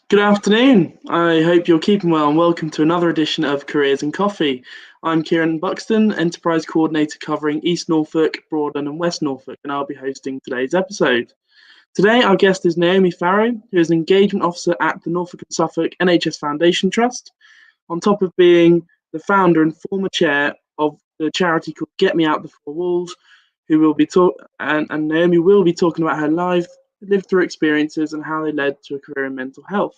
Good afternoon. I hope you're keeping well and welcome to another edition of Careers and Coffee. I'm Kieran Buxton, Enterprise Coordinator covering East Norfolk, Broadland and West Norfolk, and I'll be hosting today's episode. Today our guest is Naomi Farrow, who is an Engagement Officer at the Norfolk and Suffolk NHS Foundation Trust, on top of being the founder and former chair of the charity called Get Me Out the Four Walls, and Naomi will be talking about her lived through experiences and how they led to a career in mental health.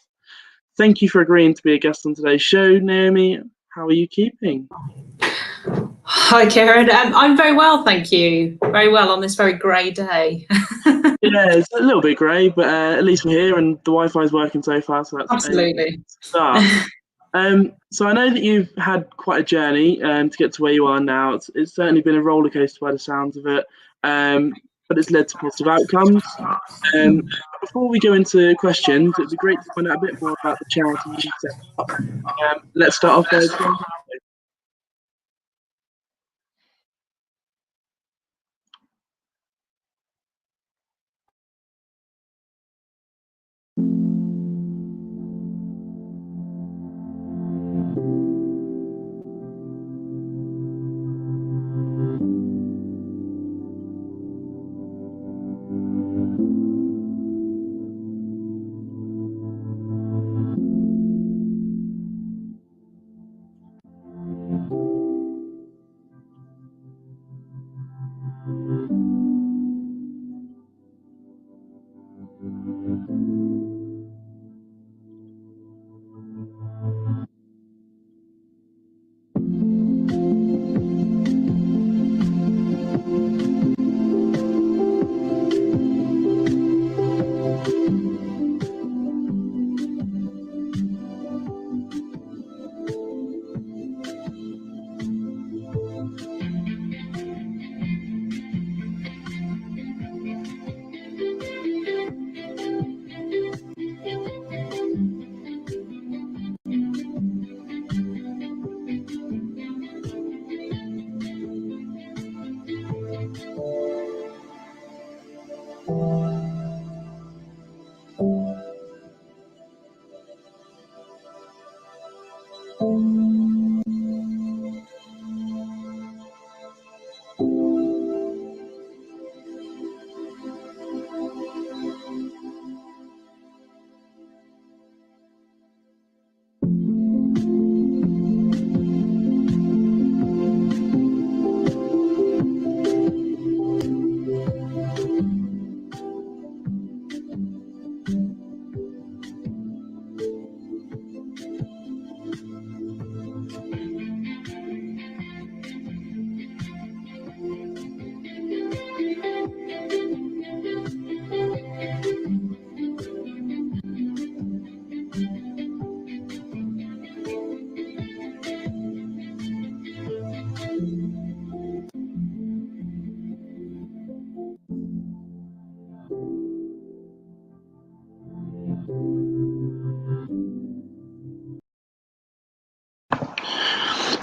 Thank you for agreeing to be a guest on today's show, Naomi. How are you keeping? Hi, Kieran. I'm very well, thank you. Very well on this very grey day. Yeah, it's a little bit grey, but at least we're here and the Wi-Fi is working so far, so that's absolutely a start. So I know that you've had quite a journey to get to where you are now. It's certainly been a roller coaster by the sounds of it, but it's led to positive outcomes. Before we go into questions, it'd be great to find out a bit more about the charity you set up. Let's start off there.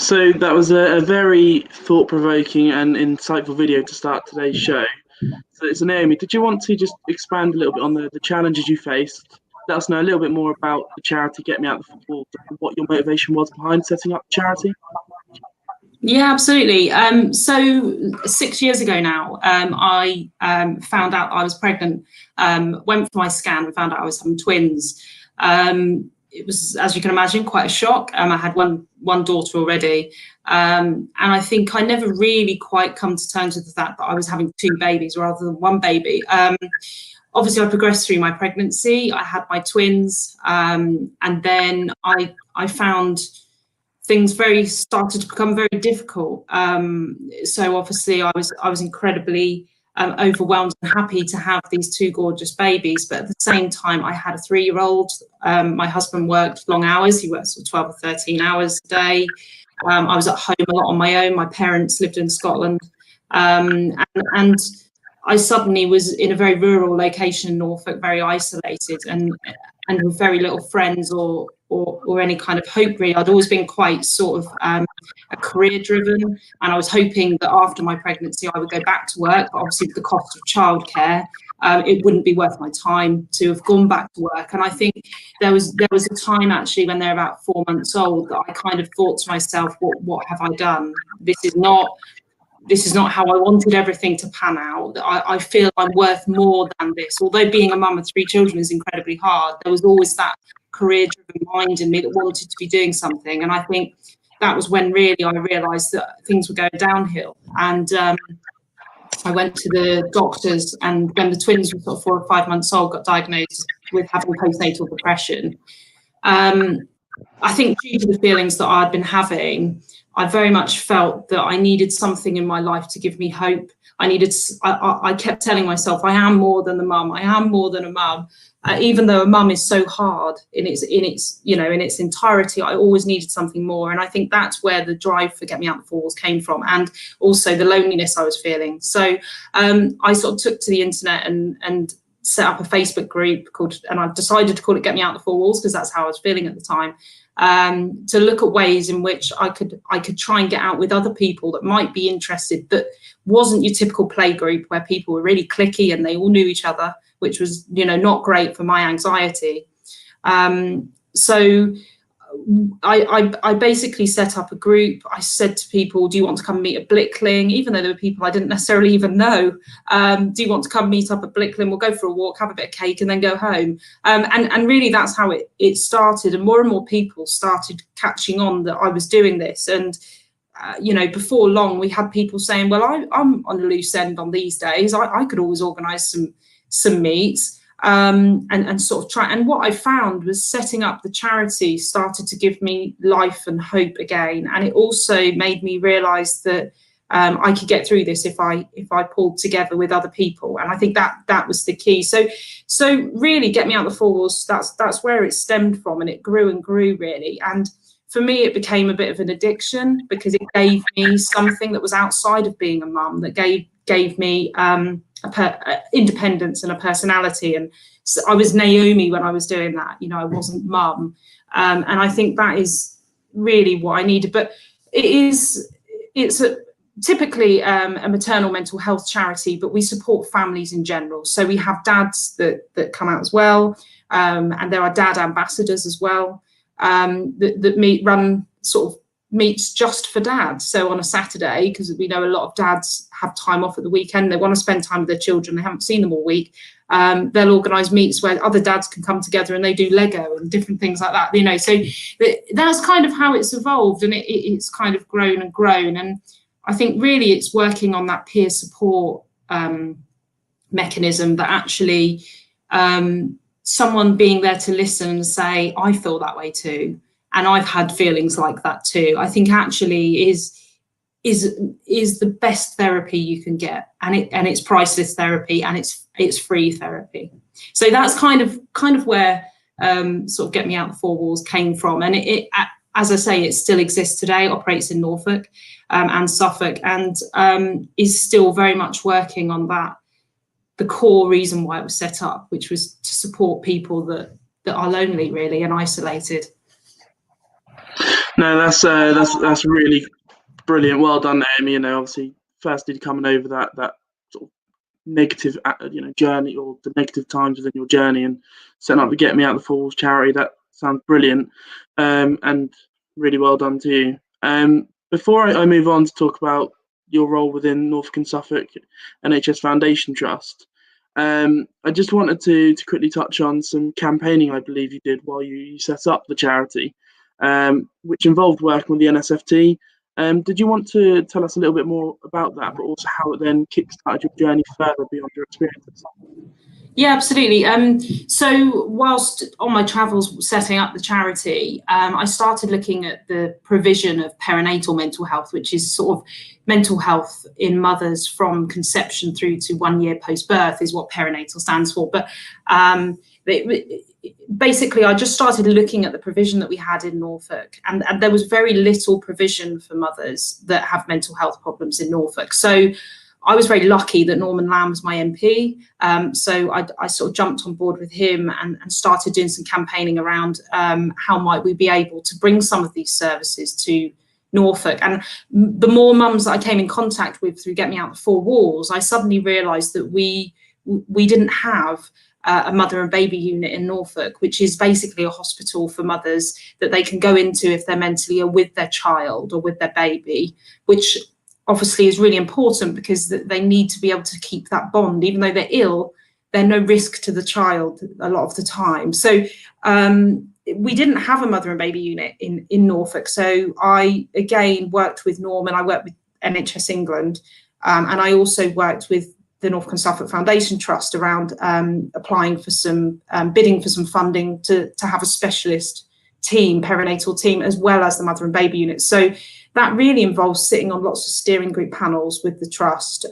So that was a very thought-provoking and insightful video to start today's show. So Naomi, did you want to just expand a little bit on the challenges you faced? Let us know a little bit more about the charity Get Me Out the Four Walls and what your motivation was behind setting up the charity. Yeah, absolutely. So 6 years ago now, I found out I was pregnant, went for my scan and found out I was having twins. It was, as you can imagine, quite a shock. I had one daughter already. And I think I never really quite come to terms with the fact that I was having two babies rather than one baby. Obviously, I progressed through my pregnancy. I had my twins. And then I found things started to become very difficult. So obviously I was incredibly overwhelmed and happy to have these two gorgeous babies, but at the same time I had a 3-year-old. My husband worked long hours. He worked 12 or 13 hours a day. I was at home a lot on my own. My parents lived in Scotland, and I suddenly was in a very rural location in Norfolk, very isolated and with very little friends or any kind of hope, really. I'd always been quite sort of a career driven, and I was hoping that after my pregnancy I would go back to work, but obviously with the cost of childcare it wouldn't be worth my time to have gone back to work. And I think there was a time actually when they're about 4 months old that I kind of thought to myself, what have I done? This is not how I wanted everything to pan out. I feel I'm worth more than this. Although being a mum of 3 children is incredibly hard, there was always that career-driven mind in me that wanted to be doing something. And I think that was when really I realised that things were going downhill. And I went to the doctors, and when the twins were sort of 4 or 5 months old, got diagnosed with having postnatal depression. I think due to the feelings that I'd been having, I very much felt that I needed something in my life to give me hope. I kept telling myself, I am more than a mum. I am more than a mum. Even though a mum is so hard in its entirety, I always needed something more. And I think that's where the drive for Get Me Out the Four Walls came from, and also the loneliness I was feeling. So I sort of took to the internet and set up a Facebook group and I decided to call it Get Me Out the Four Walls because that's how I was feeling at the time. To look at ways in which I could try and get out with other people that might be interested, that wasn't your typical play group where people were really cliquey and they all knew each other, which was, not great for my anxiety. So I basically set up a group. I said to people, do you want to come meet at Blickling? Even though there were people I didn't necessarily even know. Do you want to come meet up at Blickling? We'll go for a walk, have a bit of cake and then go home. And really that's how it started. And more people started catching on that I was doing this. And, before long we had people saying, well, I'm on a loose end on these days. I could always organise some meets. And sort of try. And what I found was setting up the charity started to give me life and hope again. And it also made me realise that I could get through this if I pulled together with other people. And I think that was the key. So really, Get Me Out the Four Walls, that's where it stemmed from, and it grew and grew really. And for me, it became a bit of an addiction because it gave me something that was outside of being a mum, that gave me independence and a personality. And so I was Naomi when I was doing that. I wasn't mum, and I think that is really what I needed. But it's typically a maternal mental health charity, but we support families in general. So we have dads that come out as well, and there are dad ambassadors as well that run sort of meets just for dads. So on a Saturday, because we know a lot of dads have time off at the weekend, they want to spend time with their children, they haven't seen them all week, they'll organise meets where other dads can come together and they do Lego and different things like that, so that's kind of how it's evolved, and it's kind of grown and grown. And I think really it's working on that peer support mechanism, that actually someone being there to listen and say, I feel that way too, and I've had feelings like that too, I think actually is the best therapy you can get, and it's priceless therapy, and it's free therapy. So that's kind of where sort of Get Me Out the Four Walls came from, and it as I say, it still exists today. It operates in Norfolk and Suffolk, and is still very much working on the core reason why it was set up, which was to support people that are lonely really and isolated. No, that's really brilliant. Well done, Naomi. Obviously, firstly coming over that sort of negative, journey, or the negative times within your journey, and setting up the Get Me Out the Four Walls charity. That sounds brilliant, and really well done to you. Before I move on to talk about your role within Norfolk and Suffolk NHS Foundation Trust, I just wanted to quickly touch on some campaigning I believe you did while you set up the charity, which involved working with the NSFT. Did you want to tell us a little bit more about that, but also how it then kickstarted your journey further beyond your experiences? Yeah, absolutely. So whilst on my travels setting up the charity, I started looking at the provision of perinatal mental health, which is sort of mental health in mothers from conception through to 1 year post-birth is what perinatal stands for. But basically, I just started looking at the provision that we had in Norfolk, and there was very little provision for mothers that have mental health problems in Norfolk. So I was very lucky that Norman Lamb was my MP. So I sort of jumped on board with him and started doing some campaigning around how might we be able to bring some of these services to Norfolk. And the more mums that I came in contact with through Get Me Out the Four Walls, I suddenly realised that we we didn't have a mother and baby unit in Norfolk, which is basically a hospital for mothers that they can go into if they're mentally ill with their child or with their baby, which obviously is really important because they need to be able to keep that bond. Even though they're ill, they're no risk to the child a lot of the time. So we didn't have a mother and baby unit in Norfolk. So I, again, worked with Norm, and I worked with NHS England. And I also worked with the Norfolk and Suffolk Foundation Trust around applying for some, bidding for some funding to have a specialist team, perinatal team, as well as the mother and baby unit. So that really involves sitting on lots of steering group panels with the trust,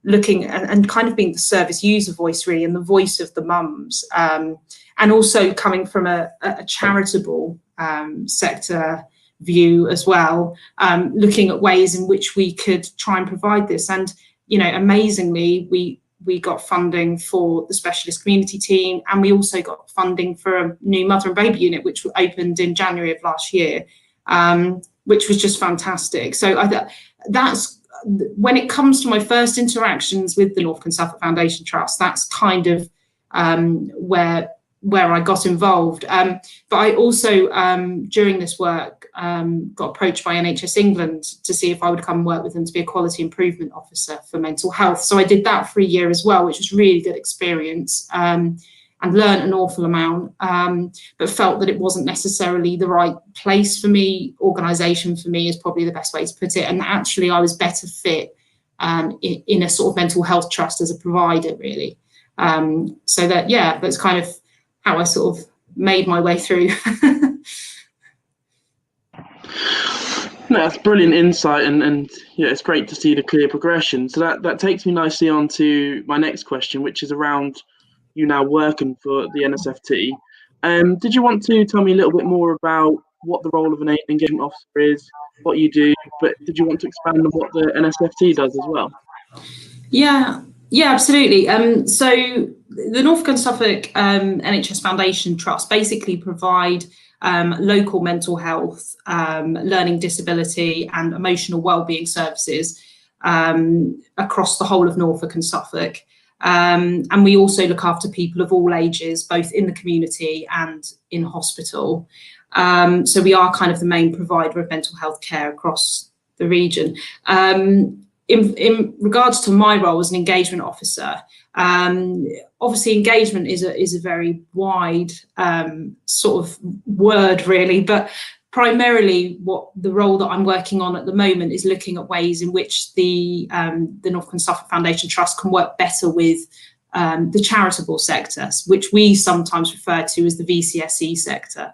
looking and kind of being the service user voice, really, and the voice of the mums, and also coming from a charitable sector view as well, looking at ways in which we could try and provide this. And, you know, amazingly, we got funding for the specialist community team, and we also got funding for a new mother and baby unit, which opened in January of last year, which was just fantastic. So that's, when it comes to my first interactions with the Norfolk and Suffolk Foundation Trust, that's kind of where I got involved. But I also, during this work, got approached by NHS England to see if I would come and work with them to be a quality improvement officer for mental health. So I did that for a year as well, which was really good experience, and learned an awful amount, but felt that it wasn't necessarily the right place for me. Organisation for me is probably the best way to put it. And actually I was better fit in a sort of mental health trust as a provider, really. So that, yeah, that's kind of how I sort of made my way through. No, that's brilliant insight, and yeah, it's great to see the clear progression. So that takes me nicely on to my next question, which is around you now working for the NSFT. Did you want to tell me a little bit more about what the role of an engagement officer is, what you do, but did you want to expand on what the NSFT does as well? Yeah, absolutely. So the Norfolk and Suffolk NHS Foundation Trust basically provide local mental health, learning disability and emotional wellbeing services across the whole of Norfolk and Suffolk. And we also look after people of all ages, both in the community and in hospital. So we are kind of the main provider of mental health care across the region. In regards to my role as an engagement officer, obviously engagement is a very wide sort of word, really, but primarily what the role that I'm working on at the moment is looking at ways in which the Norfolk and Suffolk Foundation Trust can work better with the charitable sector, which we sometimes refer to as the VCSE sector.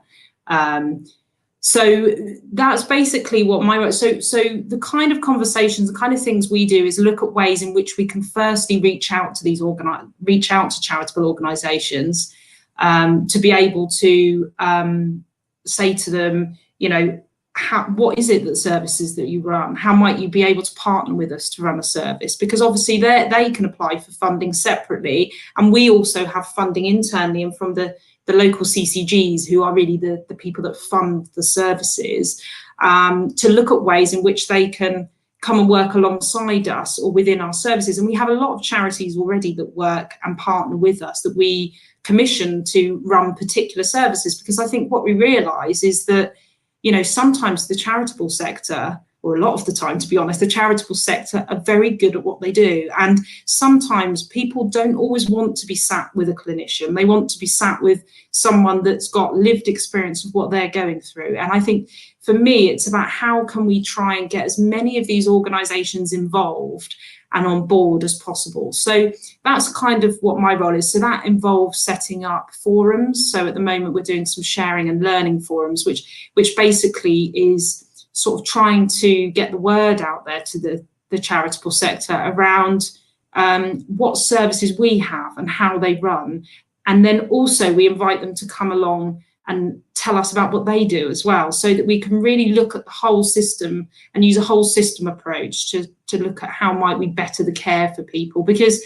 So that's basically what my work. So the kind of conversations, the kind of things we do is look at ways in which we can firstly reach out to charitable organisations, to be able to say to them, you know, what is it that services that you run? How might you be able to partner with us to run a service? Because obviously they can apply for funding separately, and we also have funding internally and from the local CCGs, who are really the people that fund the services, to look at ways in which they can come and work alongside us or within our services. And we have a lot of charities already that work and partner with us, that we commission to run particular services, because I think what we realise is that, you know, sometimes the charitable sector, or a lot of the time, to be honest, the charitable sector are very good at what they do. And sometimes people don't always want to be sat with a clinician. They want to be sat with someone that's got lived experience of what they're going through. And I think for me, it's about how can we try and get as many of these organisations involved and on board as possible. So that's kind of what my role is. So that involves setting up forums. So at the moment, we're doing some sharing and learning forums, which basically is sort of trying to get the word out there to the charitable sector around what services we have and how they run. And then also we invite them to come along and tell us about what they do as well, so that we can really look at the whole system and use a whole system approach to look at how might we better the care for people. Because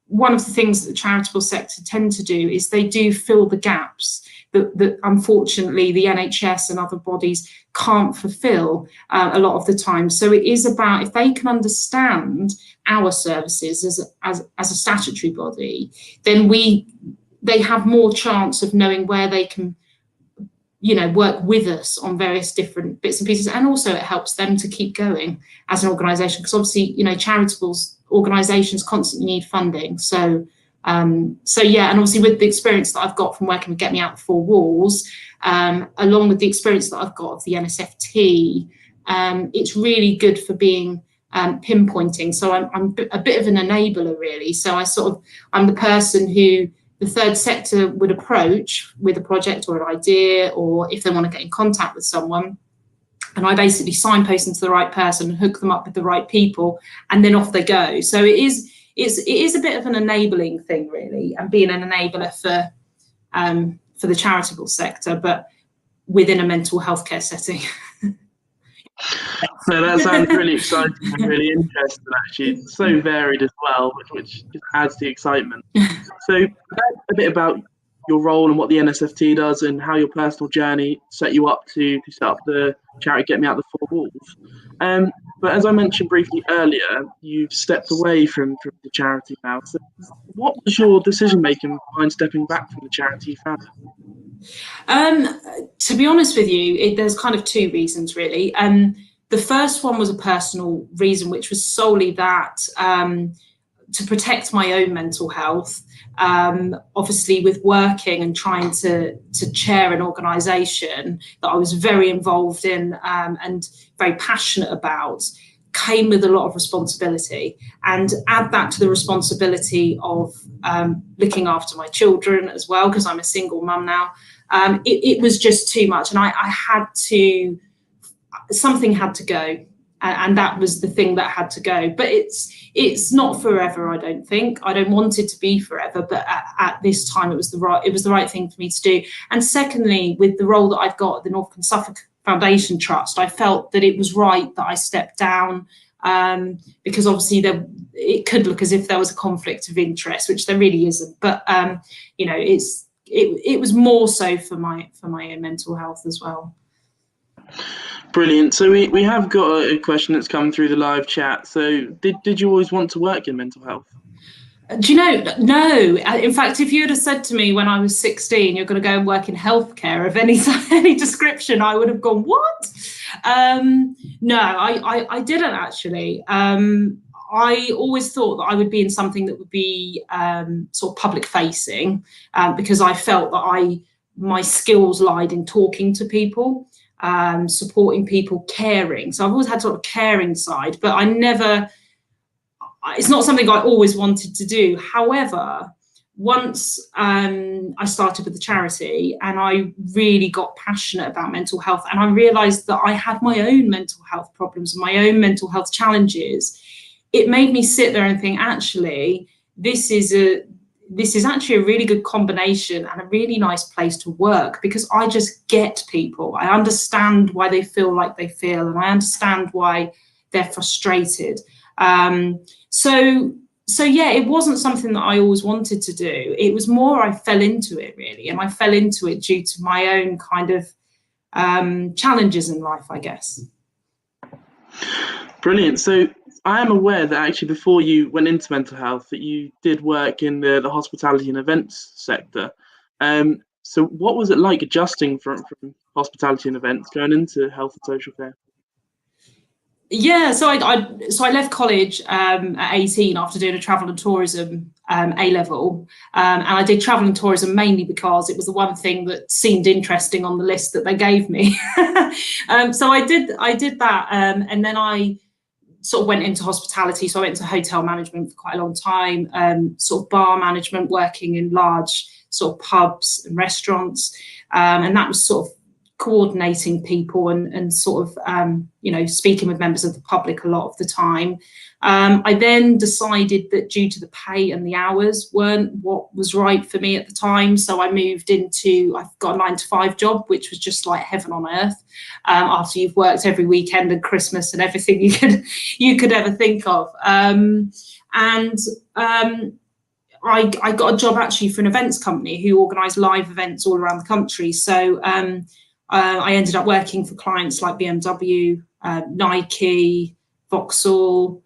one of the things that the charitable sector tend to do is they do fill the gaps that unfortunately the NHS and other bodies can't fulfill a lot of the time. So it is about, if they can understand our services as a statutory body, then they have more chance of knowing where they can, you know, work with us on various different bits and pieces. And also it helps them to keep going as an organisation, because obviously, you know, charitable organisations constantly need funding. So yeah, and obviously with the experience that I've got from working with Get Me Out the Four Walls, along with the experience that I've got of the NSFT, it's really good for being pinpointing. So I'm a bit of an enabler, really. So I'm the person who the third sector would approach with a project or an idea, or if they want to get in contact with someone. And I basically signpost them to the right person, hook them up with the right people, and then off they go. So it is a bit of an enabling thing, really, and being an enabler for the charitable sector, but within a mental health care setting. So that sounds really exciting and really interesting, actually. It's so varied as well, which just adds to the excitement. So a bit about your role and what the NSFT does, and how your personal journey set you up to set up the charity Get Me Out the Four Walls. But as I mentioned briefly earlier, you've stepped away from the charity now. So what was your decision making behind stepping back from the charity you founded? To be honest with you, there's kind of two reasons, really. The first one was a personal reason, which was solely that to protect my own mental health. Obviously, with working and trying to chair an organisation that I was very involved in and very passionate about, came with a lot of responsibility. And add that to the responsibility of looking after my children as well, because I'm a single mum now. It was just too much, and I had to, something had to go, and that was the thing that had to go. But it's not forever, I don't think. I don't want it to be forever, but at this time it was the right thing for me to do. And secondly, with the role that I've got at the Norfolk and Suffolk Foundation Trust, I felt that it was right that I stepped down, because obviously it could look as if there was a conflict of interest, which there really isn't. But you know, it was more so for my own mental health as well. Brilliant. So we have got a question that's come through the live chat. So did you always want to work in mental health? Do you know? No. In fact, if you had said to me when I was 16, you're going to go and work in healthcare of any description, I would have gone, what? No, I didn't actually. I always thought that I would be in something that would be sort of public facing, because I felt that my skills lied in talking to people, supporting people, caring. So I've always had sort of caring side, but it's not something I always wanted to do. However, once I started with the charity and I really got passionate about mental health, and I realised that I had my own mental health problems and my own mental health challenges, it made me sit there and think, actually, this is actually a really good combination and a really nice place to work, because I just get people. I understand why they feel like they feel, and I understand why they're frustrated. So yeah, it wasn't something that I always wanted to do. It was more I fell into it, really, and I fell into it due to my own kind of challenges in life, I guess. Brilliant. So I am aware that actually before you went into mental health, that you did work in the hospitality and events sector. So what was it like adjusting from hospitality and events going into health and social care? Yeah, so I left college at 18 after doing a travel and tourism A-level, and I did travel and tourism mainly because it was the one thing that seemed interesting on the list that they gave me. So I did that, and then I sort of went into hospitality. So I went into hotel management for quite a long time, sort of bar management, working in large sort of pubs and restaurants, and that was sort of coordinating people and sort of, you know, speaking with members of the public a lot of the time. I then decided that due to the pay and the hours weren't what was right for me at the time. So I moved I've got a 9-to-5 job, which was just like heaven on earth, after you've worked every weekend and Christmas and everything you could ever think of. I got a job actually for an events company who organised live events all around the country. So I ended up working for clients like BMW, Nike, Vauxhall,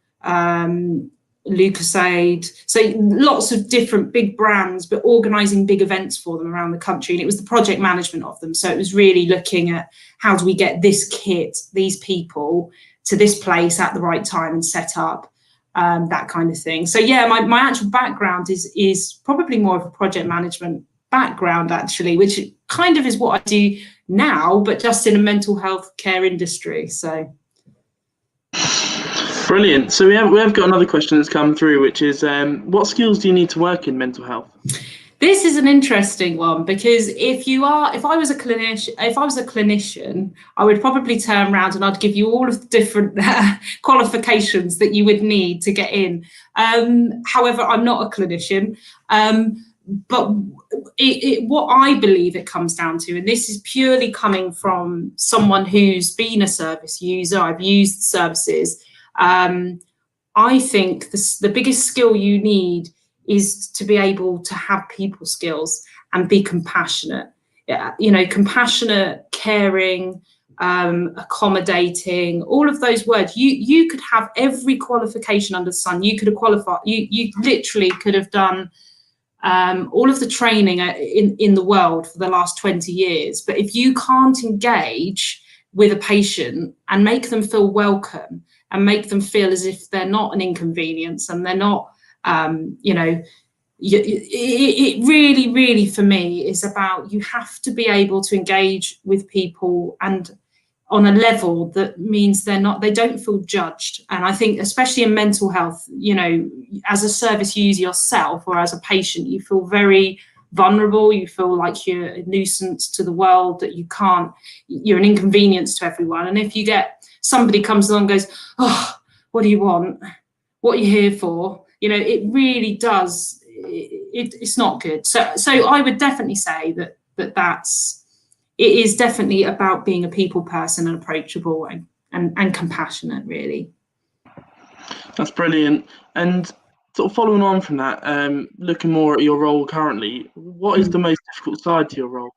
LucasAid, so lots of different big brands, but organising big events for them around the country. And it was the project management of them. So it was really looking at how do we get this kit, these people to this place at the right time and set up, that kind of thing. So yeah, my actual background is probably more of a project management background actually, which kind of is what I do now, but just in a mental health care industry. So brilliant. So we have got another question that's come through, which is what skills do you need to work in mental health? This is an interesting one, because if I was a clinician, I would probably turn around and I'd give you all of the different qualifications that you would need to get in. However, I'm not a clinician. But what I believe it comes down to, and this is purely coming from someone who's been a service user, I've used services, I think the biggest skill you need is to be able to have people skills and be compassionate. You know, compassionate, caring, accommodating, all of those words. You could have every qualification under the sun. You could have qualified. You literally could have done all of the training in the world for the last 20 years. But if you can't engage with a patient and make them feel welcome and make them feel as if they're not an inconvenience and they're not, you know, it really, really for me is about, you have to be able to engage with people and on a level that means they don't feel judged. And I think especially in mental health, you know, as a service user yourself or as a patient, you feel very vulnerable, you feel like you're a nuisance to the world, that you're an inconvenience to everyone. And if you get somebody comes along and goes, oh, what do you want? What are you here for? You know, it really does, it's not good. So I would definitely say it is definitely about being a people person and approachable and compassionate, really. That's brilliant. And sort of following on from that, looking more at your role currently, what is the most difficult side to your role?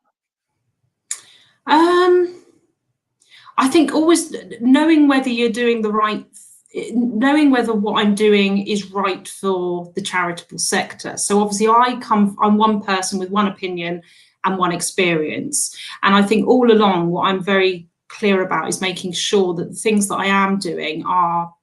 I think always knowing whether you're doing the right, knowing whether what I'm doing is right for the charitable sector. So obviously I'm one person with one opinion and one experience. And I think all along what I'm very clear about is making sure that the things that I am doing are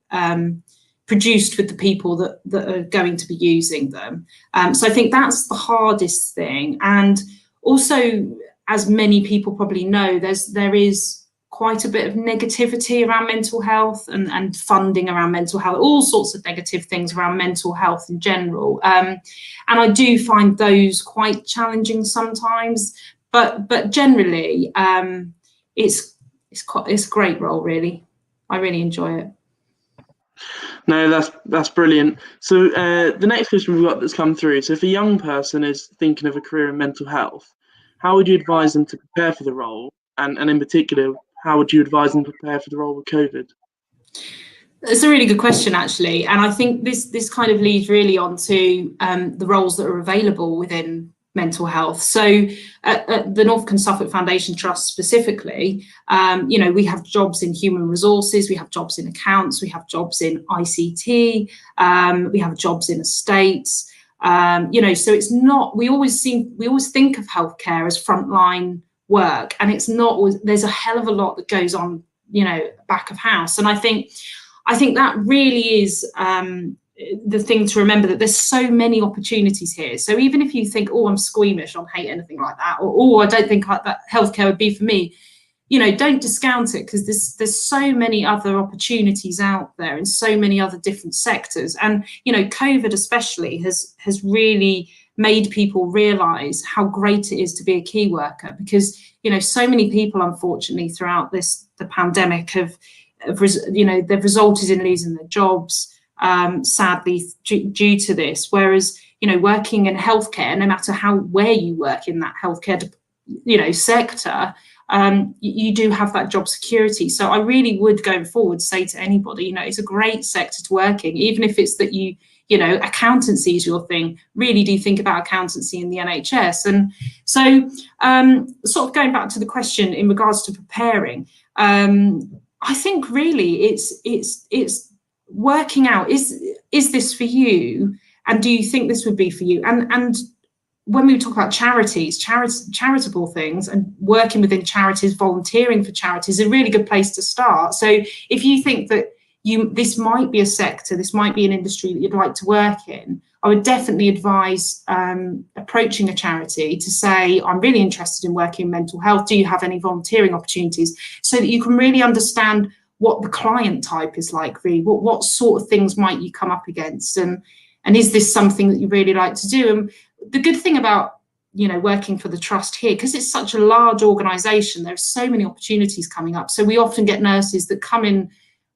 produced with the people that are going to be using them. So I think that's the hardest thing. And also, as many people probably know, there is quite a bit of negativity around mental health and funding around mental health, all sorts of negative things around mental health in general. And I do find those quite challenging sometimes, but generally it's a great role, really. I really enjoy it. No, that's brilliant. So the next question we've got that's come through. So if a young person is thinking of a career in mental health, how would you advise them to prepare for the role? And in particular, how would you advise them to prepare for the role with COVID? It's a really good question, actually. And I think this kind of leads really on to the roles that are available within mental health. So at the Norfolk and Suffolk Foundation Trust specifically, you know, we have jobs in human resources, we have jobs in accounts, we have jobs in ICT, we have jobs in estates. You know, so it's not, we always think of healthcare as frontline work, and it's not. There's a hell of a lot that goes on, you know, back of house. And I think that really is the thing to remember, that there's so many opportunities here. So even if you think, oh, I'm squeamish, I hate anything like that, or oh, I don't think that healthcare would be for me, you know, don't discount it, because there's so many other opportunities out there in so many other different sectors. And you know, COVID especially has really made people realise how great it is to be a key worker, because you know, so many people unfortunately throughout the pandemic have you know, they've resulted in losing their jobs, sadly due to this. Whereas you know, working in healthcare, no matter where you work in that healthcare you know sector, you do have that job security. So I really would, going forward, say to anybody, you know, it's a great sector to work in, even if it's that you you know, accountancy is your thing, really do think about accountancy in the NHS. And so sort of going back to the question in regards to preparing, I think really it's working out, is this for you, and do you think this would be for you? And when we talk about charities, charitable things and working within charities, volunteering for charities is a really good place to start. So if you think that this might be a sector, this might be an industry that you'd like to work in, I would definitely advise approaching a charity to say, I'm really interested in working in mental health. Do you have any volunteering opportunities? So that you can really understand what the client type is like, really, what sort of things might you come up against, and is this something that you really like to do? And the good thing about, you know, working for the trust here, because it's such a large organisation, there's so many opportunities coming up. So we often get nurses that come in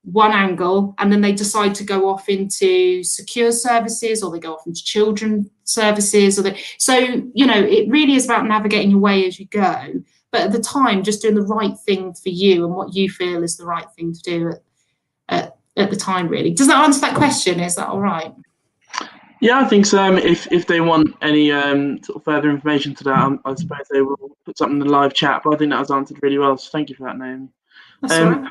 one angle and then they decide to go off into secure services, or they go off into children services, so, you know, it really is about navigating your way as you go, but at the time just doing the right thing for you and what you feel is the right thing to do at the time, really. Does that answer that question? Is that all right? Yeah, I think so. If they want any sort of further information to that, I suppose they will put something in the live chat. But I think that was answered really well. So thank you for that, Naomi. That's all right.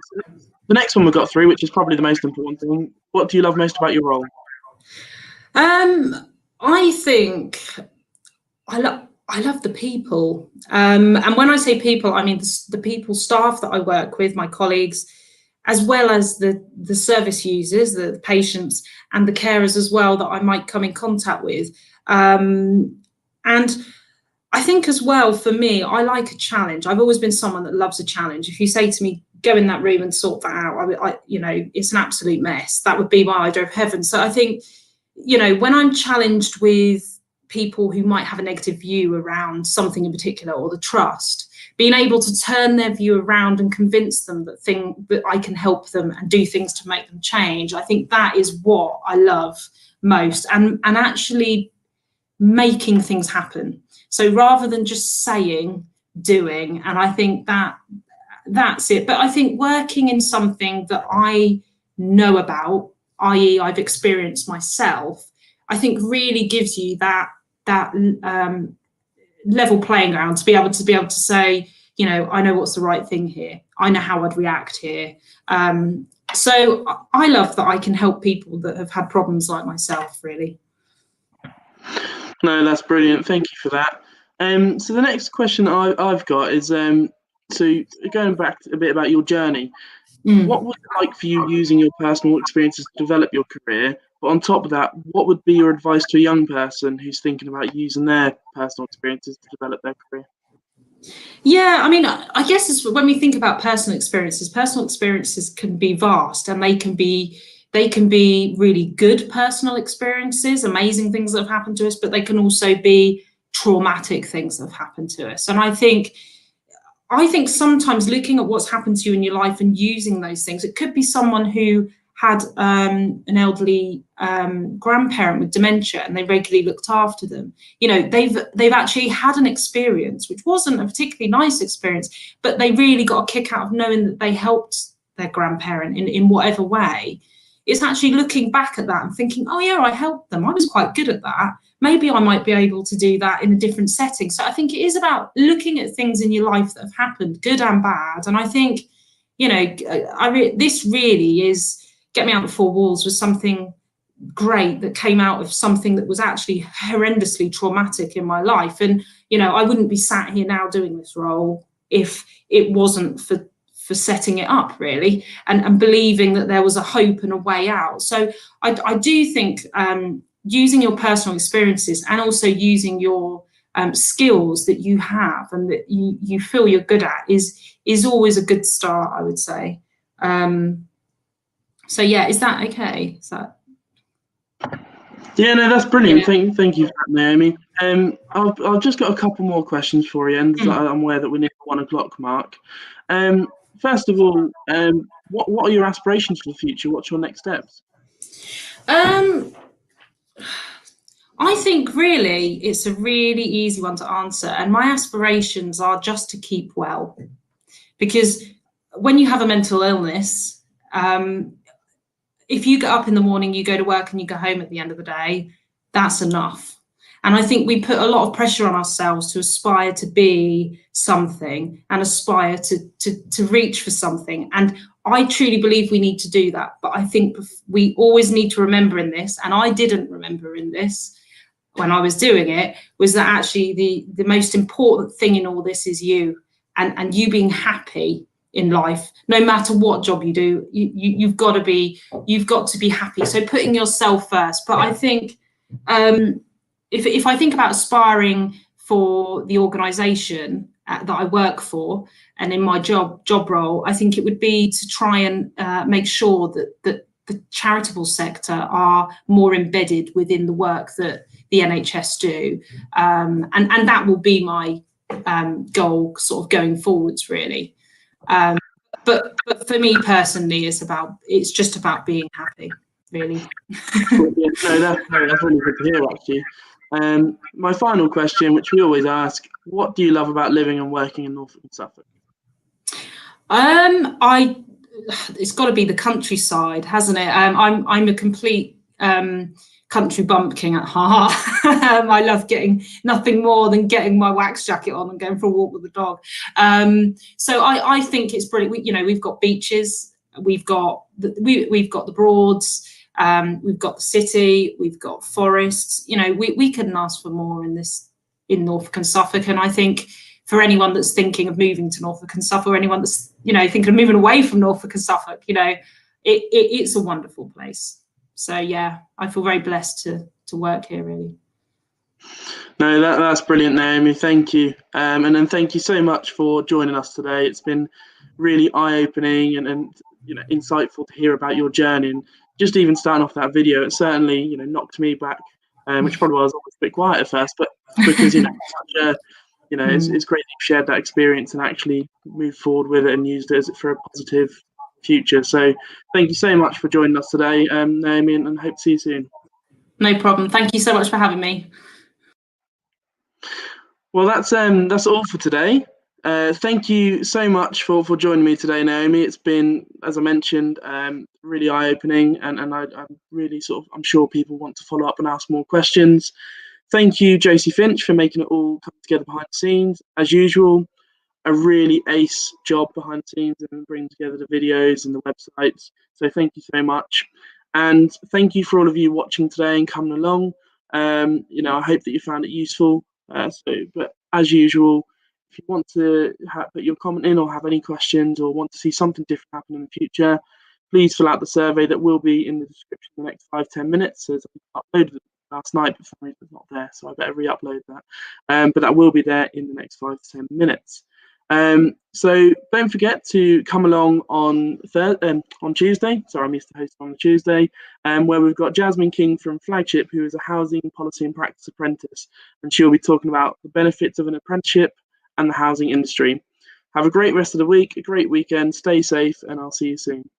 The next one we got through, which is probably the most important thing. What do you love most about your role? I think I love the people. And when I say people, I mean the people, staff that I work with, my colleagues, as well as the service users, the patients and the carers as well that I might come in contact with. And I think as well, for me, I like a challenge. I've always been someone that loves a challenge. If you say to me, go in that room and sort that out, you know, it's an absolute mess. That would be my idea of heaven. So I think, you know, when I'm challenged with people who might have a negative view around something in particular, or the trust, being able to turn their view around and convince them that I can help them and do things to make them change, I think that is what I love most, and actually making things happen. So rather than just saying, doing, and I think that's it. But I think working in something that I know about, i.e. I've experienced myself, I think really gives you that level playing ground to be able to say, you know, I know what's the right thing here. I know how I'd react here. So I love that I can help people that have had problems like myself, really. No, that's brilliant. Thank you for that. So the next question I've got is, so going back a bit about your journey, what was it like for you using your personal experiences to develop your career? But on top of that, what would be your advice to a young person who's thinking about using their personal experiences to develop their career? Yeah, I mean, I guess when we think about personal experiences can be vast, and they can be really good personal experiences, amazing things that have happened to us, but they can also be traumatic things that have happened to us. And I think sometimes looking at what's happened to you in your life and using those things, it could be someone who had an elderly grandparent with dementia and they regularly looked after them. You know, they've actually had an experience which wasn't a particularly nice experience, but they really got a kick out of knowing that they helped their grandparent in whatever way. It's actually looking back at that and thinking, oh yeah, I helped them. I was quite good at that. Maybe I might be able to do that in a different setting. So I think it is about looking at things in your life that have happened, good and bad. And I think, you know, this really is, Get Me Out of the Four Walls was something great that came out of something that was actually horrendously traumatic in my life. And, you know, I wouldn't be sat here now doing this role if it wasn't for setting it up, really, and believing that there was a hope and a way out. So I do think using your personal experiences and also using your skills that you have and that you feel you're good at is always a good start, I would say. So yeah, is that okay? Yeah, no, that's brilliant. Yeah. Thank you for that, Naomi. I've just got a couple more questions for you, and I'm aware that we're near the 1 o'clock mark. First of all, what are your aspirations for the future? What's your next steps? I think really it's a really easy one to answer, and my aspirations are just to keep well, because when you have a mental illness, if you get up in the morning, you go to work and you go home at the end of the day, that's enough. And I think we put a lot of pressure on ourselves to aspire to be something and aspire to reach for something. And I truly believe we need to do that. But I think we always need to remember in this, and I didn't remember in this when I was doing it, was that actually the most important thing in all this is you, and you being happy in life. No matter what job you do, you've got to be happy. So putting yourself first. But I think if I think about aspiring for the organisation that I work for, and in my job role, I think it would be to try and make sure that the charitable sector are more embedded within the work that the NHS do, and that will be my goal, sort of going forwards, really. But for me personally, it's just about being happy, really. Yeah, no, that's really good to hear, actually. My final question, which we always ask, what do you love about living and working in Norfolk and Suffolk? It's got to be the countryside, hasn't it? I'm a complete country bumpkin at heart. I love getting nothing more than getting my wax jacket on and going for a walk with the dog. So I think it's brilliant. We've got beaches, we've got the Broads. We've got the city, we've got forests. We couldn't ask for more in Norfolk and Suffolk. And I think for anyone that's thinking of moving to Norfolk and Suffolk, or anyone that's thinking of moving away from Norfolk and Suffolk, it's a wonderful place. So yeah, I feel very blessed to work here, really. No, that's brilliant, Naomi. Thank you, and then thank you so much for joining us today. It's been really eye-opening and insightful to hear about your journey. And just even starting off that video, it certainly knocked me back, which probably was always a bit quiet at first, but because it's great that you shared that experience and actually moved forward with it and used it for a positive future. So thank you so much for joining us today, Naomi, and hope to see you soon. No problem. Thank you so much for having me. Well, that's all for today. Thank you so much for joining me today, Naomi. It's been, as I mentioned, really eye-opening, and I'm really I'm sure people want to follow up and ask more questions. Thank you, Josie Finch, for making it all come together behind the scenes. As usual, a really ace job behind the scenes and bringing together the videos and the websites. So thank you so much. And thank you for all of you watching today and coming along. I hope that you found it useful. But as usual, if you want to put your comment in or have any questions or want to see something different happen in the future, please fill out the survey that will be in the description in the next 5-10 minutes. As I uploaded it last night, but for some reason it's not there, so I better re-upload that. But that will be there in the next 5 to 10 minutes. So don't forget to come along on Tuesday. Sorry, I missed the host on the Tuesday, where we've got Jasmine King from Flagship, who is a housing policy and practice apprentice, and she'll be talking about the benefits of an apprenticeship and the housing industry. Have a great rest of the week, a great weekend, stay safe, and I'll see you soon.